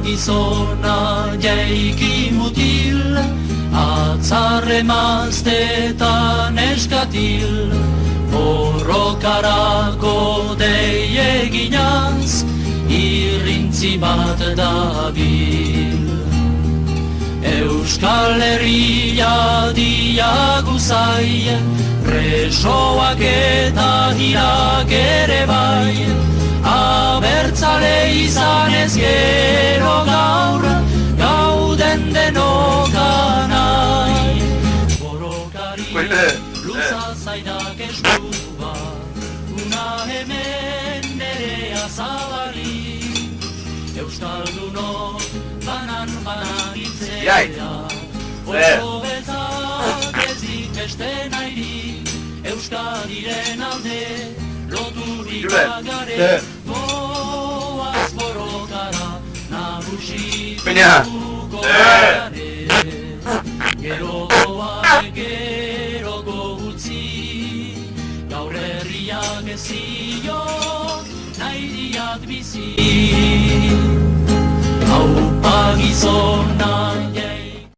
gizona jaiki mutil, atzarre maztetan eskatil, borrokarako dei eginaz, irrintzi bat dabil. Euskal Herria diaguzai, presoak eta hirak ere bai, abertzale izanez gero gaur, gauden denokanai. Borrokari luza zaidak eskua, una hemen nerea zabali, Euskaldunok banan itzea, oso beltzak ez beste nahi, Euskadiren alde loturik bagare, goaz borrokara nagusituko gare. Gero goaz, gero gutzi, gaur herriak ezio nahi diat bizi. Aupa gizona